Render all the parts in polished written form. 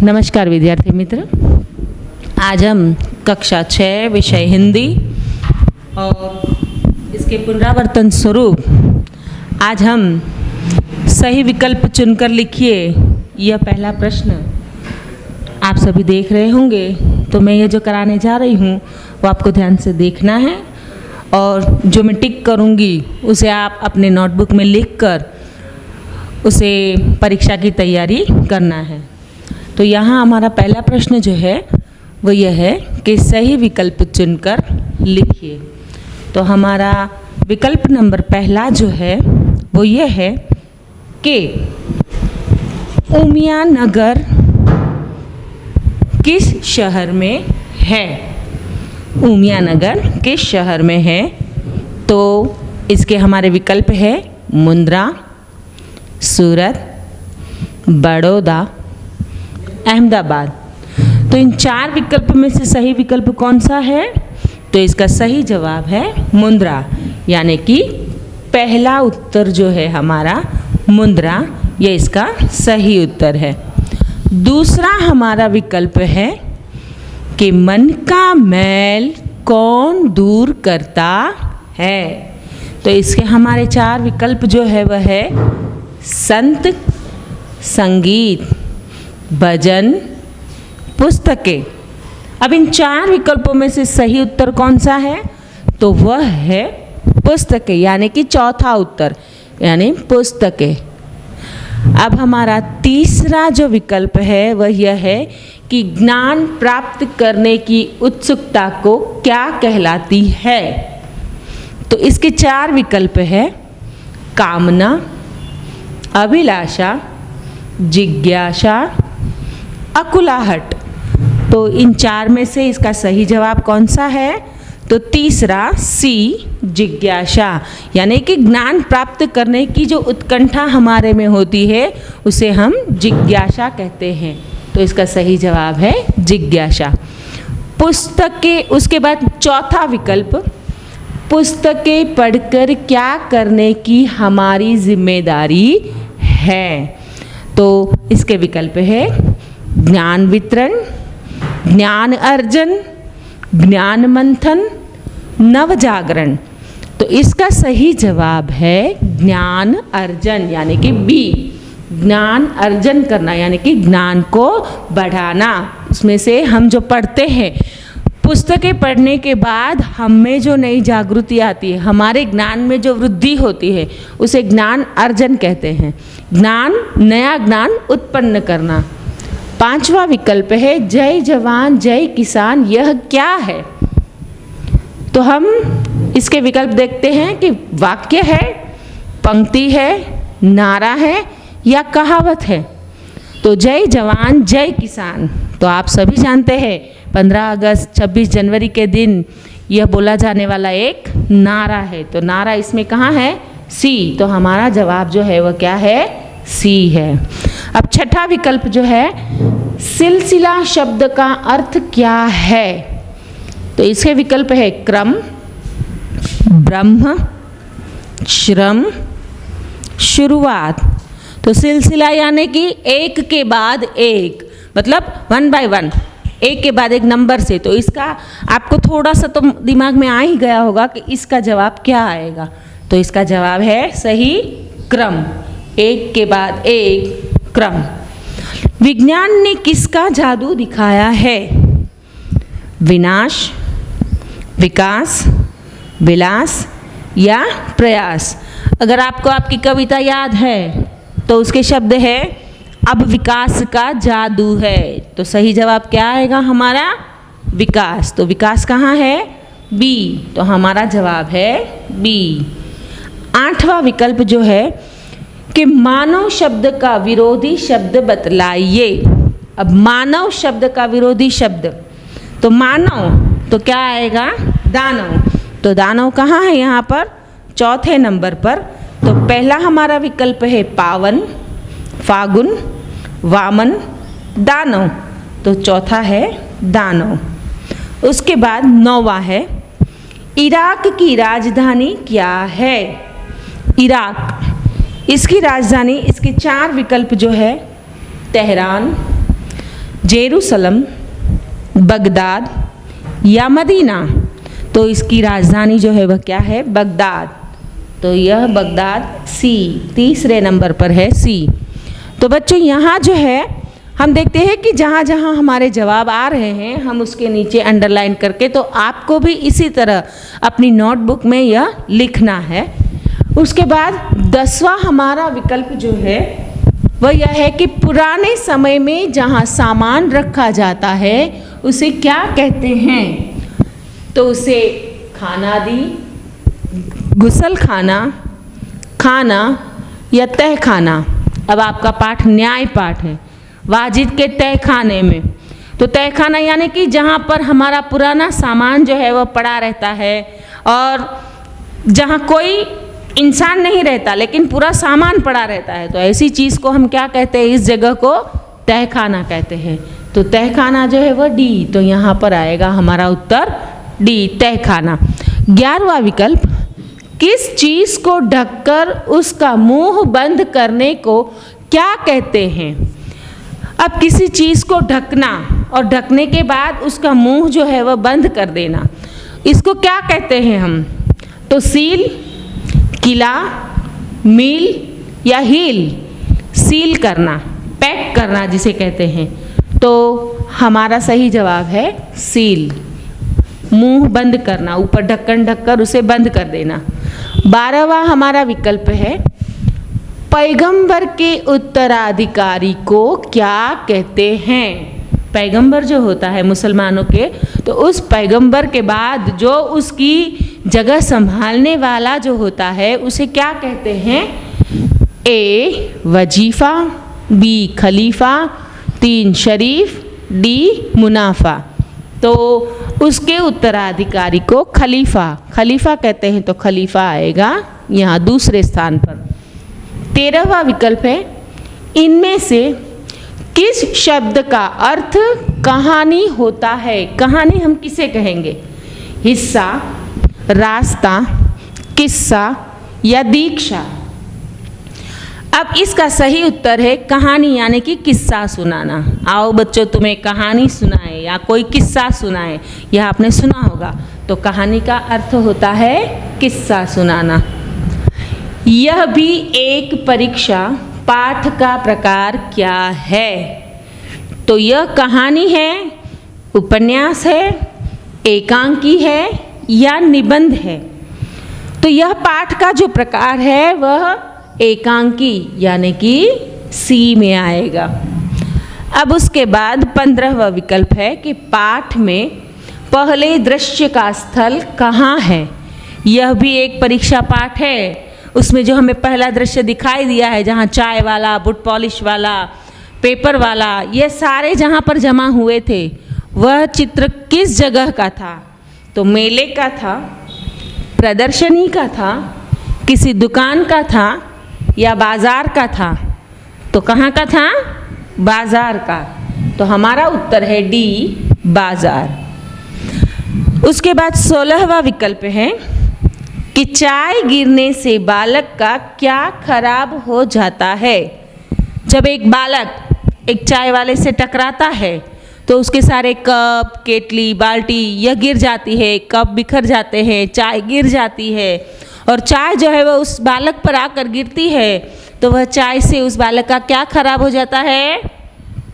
नमस्कार विद्यार्थी मित्र, आज हम कक्षा 6 विषय हिंदी और इसके पुनरावर्तन स्वरूप आज हम सही विकल्प चुनकर लिखिए यह पहला प्रश्न आप सभी देख रहे होंगे। तो मैं ये जो कराने जा रही हूँ वो आपको ध्यान से देखना है और जो मैं टिक करूँगी उसे आप अपने नोटबुक में लिखकर उसे परीक्षा की तैयारी करना है। तो यहाँ हमारा पहला प्रश्न जो है वो यह है कि सही विकल्प चुनकर लिखिए। तो हमारा विकल्प नंबर पहला जो है वो यह है कि उमिया नगर किस शहर में है। उमिया नगर किस शहर में है? तो इसके हमारे विकल्प है मुंद्रा, सूरत, बड़ौदा, अहमदाबाद। तो इन चार विकल्प में से सही विकल्प कौन सा है? तो इसका सही जवाब है मुंद्रा, यानी कि पहला उत्तर जो है हमारा मुंद्रा, ये इसका सही उत्तर है। दूसरा हमारा विकल्प है कि मन का मैल कौन दूर करता है। तो इसके हमारे चार विकल्प जो है वह है संत, संगीत, भजन, पुस्तकें। अब इन चार विकल्पों में से सही उत्तर कौन सा है? तो वह है पुस्तकें, यानी कि चौथा उत्तर, यानी पुस्तकें। अब हमारा तीसरा जो विकल्प है वह यह है कि ज्ञान प्राप्त करने की उत्सुकता को क्या कहलाती है। तो इसके चार विकल्प है कामना, अभिलाषा, जिज्ञासा, अकुलाहट। तो इन चार में से इसका सही जवाब कौन सा है? तो तीसरा सी, जिज्ञासा, यानी कि ज्ञान प्राप्त करने की जो उत्कंठा हमारे में होती है उसे हम जिज्ञासा कहते हैं। तो इसका सही जवाब है जिज्ञासा। पुस्तकें, उसके बाद चौथा विकल्प, पुस्तकें पढ़कर क्या करने की हमारी जिम्मेदारी है। तो इसके विकल्प है ज्ञान वितरण, ज्ञान अर्जन, ज्ञान मंथन, नव जागरण। तो इसका सही जवाब है ज्ञान अर्जन, यानी कि बी, ज्ञान अर्जन करना, यानी कि ज्ञान को बढ़ाना। उसमें से हम जो पढ़ते हैं, पुस्तकें पढ़ने के बाद हम में जो नई जागृति आती है, हमारे ज्ञान में जो वृद्धि होती है उसे ज्ञान अर्जन कहते हैं। ज्ञान, नया ज्ञान उत्पन्न करना। पांचवा विकल्प है जय जवान जय किसान, यह क्या है? तो हम इसके विकल्प देखते हैं कि वाक्य है, पंक्ति है, नारा है या कहावत है। तो जय जवान जय किसान, तो आप सभी जानते हैं 15 अगस्त 26 जनवरी के दिन यह बोला जाने वाला एक नारा है। तो नारा इसमें कहाँ है? सी। तो हमारा जवाब जो है वह क्या है? सी है। अब छठा विकल्प जो है सिलसिला शब्द का अर्थ क्या है? तो इसके विकल्प है क्रम, ब्रह्म, श्रम, शुरुआत। तो सिलसिला यानी कि एक के बाद एक, मतलब 1 by 1, एक के बाद एक नंबर से। तो इसका आपको थोड़ा सा तो दिमाग में आ ही गया होगा कि इसका जवाब क्या आएगा। तो इसका जवाब है सही क्रम, एक के बाद एक क्रम। विज्ञान ने किसका जादू दिखाया है? विनाश, विकास, विलास या प्रयास। अगर आपको आपकी कविता याद है तो उसके शब्द है अब विकास का जादू है। तो सही जवाब क्या आएगा हमारा? विकास। तो विकास कहाँ है? बी। तो हमारा जवाब है बी। आठवां विकल्प जो है कि मानव शब्द का विरोधी शब्द बतलाइए। अब मानव शब्द का विरोधी शब्द, तो मानव तो क्या आएगा? दानव। तो दानव कहाँ है यहाँ पर? चौथे नंबर पर। तो पहला हमारा विकल्प है पावन, फागुन, वामन, दानव। तो चौथा है दानव। उसके बाद नौवां है इराक की राजधानी क्या है? इराक, इसकी राजधानी, इसके चार विकल्प जो है तेहरान, जेरूसलम, बगदाद या मदीना। तो इसकी राजधानी जो है वह क्या है? बगदाद। तो यह बगदाद सी, तीसरे नंबर पर है सी। तो बच्चों यहाँ जो है हम देखते हैं कि जहाँ जहाँ हमारे जवाब आ रहे हैं हम उसके नीचे अंडरलाइन करके, तो आपको भी इसी तरह अपनी नोटबुक में यह लिखना है। उसके बाद 10वां हमारा विकल्प जो है वह यह है कि पुराने समय में जहाँ सामान रखा जाता है उसे क्या कहते हैं? तो उसे खानादी, गुसल खाना, खाना या तह खाना। अब आपका पाठ न्याय पाठ है, वाजिद के तह खाने में। तो तह खाना यानी कि जहाँ पर हमारा पुराना सामान जो है वह पड़ा रहता है और जहाँ कोई इंसान नहीं रहता लेकिन पूरा सामान पड़ा रहता है, तो ऐसी चीज़ को हम क्या कहते हैं? इस जगह को तह खाना कहते हैं। तो तह खाना जो है वह डी, तो यहाँ पर आएगा हमारा उत्तर डी, तह खाना। 11वां विकल्प, किस चीज़ को ढककर उसका मुंह बंद करने को क्या कहते हैं? अब किसी चीज़ को ढकना और ढकने के बाद उसका मुंह जो है वह बंद कर देना, इसको क्या कहते हैं हम? तो सील, किला, मील या हील। सील करना, पैक करना जिसे कहते हैं। तो हमारा सही जवाब है सील, मुंह बंद करना, ऊपर ढक्कन ढककर उसे बंद कर देना। 12वां हमारा विकल्प है, पैगंबर के उत्तराधिकारी को क्या कहते हैं? पैगंबर जो होता है मुसलमानों के, तो उस पैगंबर के बाद जो उसकी जगह संभालने वाला जो होता है उसे क्या कहते हैं? ए वजीफ़ा, बी खलीफा, 3 शरीफ, डी मुनाफा। तो उसके उत्तराधिकारी को खलीफा, खलीफा कहते हैं, तो खलीफा आएगा यहाँ दूसरे स्थान पर। 13वां विकल्प है, इनमें से किस शब्द का अर्थ कहानी होता है? कहानी हम किसे कहेंगे? हिस्सा, रास्ता, किस्सा या दीक्षा। अब इसका सही उत्तर है कहानी, यानी कि किस्सा सुनाना। आओ बच्चों, तुम्हें कहानी सुनाए या कोई किस्सा सुनाए, यह आपने सुना होगा। तो कहानी का अर्थ होता है किस्सा सुनाना। यह भी एक परीक्षा, पाठ का प्रकार क्या है? तो यह कहानी है, उपन्यास है, एकांकी है या निबंध है? तो यह पाठ का जो प्रकार है वह एकांकी यानी कि सी में आएगा। अब उसके बाद 15वां विकल्प है कि पाठ में पहले दृश्य का स्थल कहाँ है? यह भी एक परीक्षा पाठ है। उसमें जो हमें पहला दृश्य दिखाई दिया है, जहाँ चाय वाला, बुट पॉलिश वाला, पेपर वाला, ये सारे जहाँ पर जमा हुए थे, वह चित्र किस जगह का था? तो मेले का था, प्रदर्शनी का था, किसी दुकान का था या बाजार का था? तो कहाँ का था? बाजार का। तो हमारा उत्तर है डी, बाजार। उसके बाद 16वां विकल्प है कि चाय गिरने से बालक का क्या खराब हो जाता है? जब एक बालक एक चाय वाले से टकराता है तो उसके सारे कप, केतली, बाल्टी यह गिर जाती है, कप बिखर जाते हैं, चाय गिर जाती है और चाय जो है वह उस बालक पर आकर गिरती है, तो वह चाय से उस बालक का क्या खराब हो जाता है?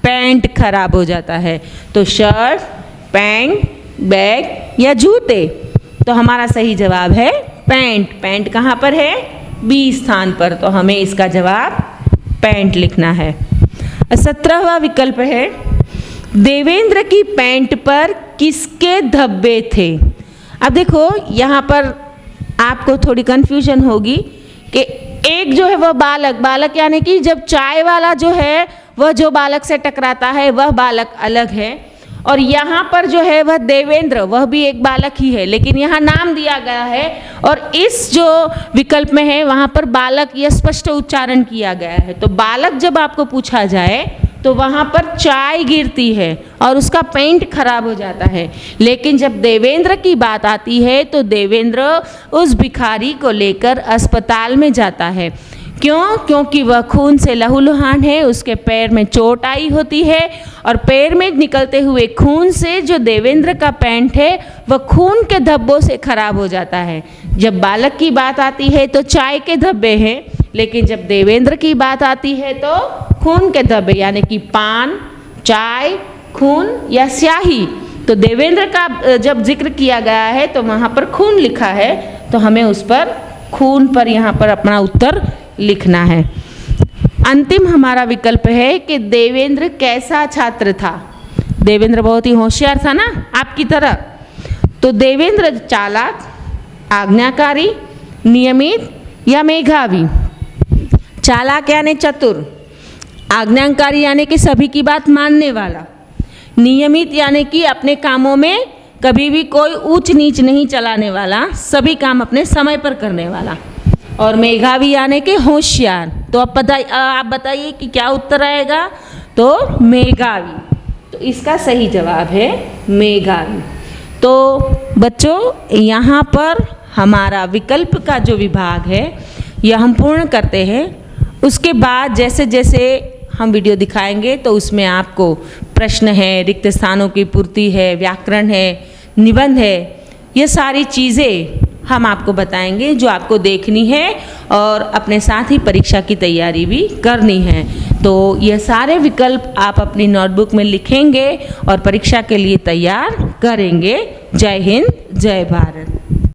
पैंट खराब हो जाता है। तो शर्ट, पैंट, बैग या जूते? तो हमारा सही जवाब है पैंट। पैंट कहाँ पर है? बी स्थान पर। तो हमें इसका जवाब पैंट लिखना है। 17वां विकल्प है, देवेंद्र की पैंट पर किसके धब्बे थे? अब देखो यहाँ पर आपको थोड़ी कन्फ्यूजन होगी कि एक जो है वह बालक यानी कि जब चाय वाला जो है वह जो बालक से टकराता है वह बालक अलग है, और यहाँ पर जो है वह देवेंद्र, वह भी एक बालक ही है, लेकिन यहाँ नाम दिया गया है और इस जो विकल्प में है वहाँ पर बालक यह स्पष्ट उच्चारण किया गया है। तो बालक जब आपको पूछा जाए तो वहाँ पर चाय गिरती है और उसका पेंट खराब हो जाता है, लेकिन जब देवेंद्र की बात आती है तो देवेंद्र उस भिखारी को लेकर अस्पताल में जाता है। क्यों? क्योंकि वह खून से लहूलुहान है, उसके पैर में चोट आई होती है और पैर में निकलते हुए खून से जो देवेंद्र का पैंट है वह खून के धब्बों से खराब हो जाता है। जब बालक की बात आती है तो चाय के धब्बे हैं, लेकिन जब देवेंद्र की बात आती है तो खून के धब्बे, यानी कि पान, चाय, खून या स्याही। तो देवेंद्र का जब जिक्र किया गया है तो वहाँ पर खून लिखा है, तो हमें उस पर खून पर यहाँ पर अपना उत्तर लिखना है। अंतिम हमारा विकल्प है कि देवेंद्र कैसा छात्र था। देवेंद्र बहुत ही होशियार था ना, आपकी तरह। तो देवेंद्र चालाक, आज्ञाकारी, नियमित या मेधावी। चालाक यानी चतुर, आज्ञाकारी यानी कि सभी की बात मानने वाला, नियमित यानी कि अपने कामों में कभी भी कोई ऊंच नीच नहीं चलाने वाला, सभी काम अपने समय पर करने वाला, और मेधावी यानी कि होशियार। तो अब आप बताइए कि क्या उत्तर आएगा? तो मेधावी। तो इसका सही जवाब है मेधावी। तो बच्चों, यहाँ पर हमारा विकल्प का जो विभाग है यह हम पूर्ण करते हैं। उसके बाद जैसे जैसे हम वीडियो दिखाएंगे तो उसमें आपको प्रश्न है, रिक्त स्थानों की पूर्ति है, व्याकरण है, निबंध है, ये सारी चीज़ें हम आपको बताएंगे जो आपको देखनी है और अपने साथ ही परीक्षा की तैयारी भी करनी है। तो ये सारे विकल्प आप अपनी नोटबुक में लिखेंगे और परीक्षा के लिए तैयार करेंगे। जय हिंद, जय भारत।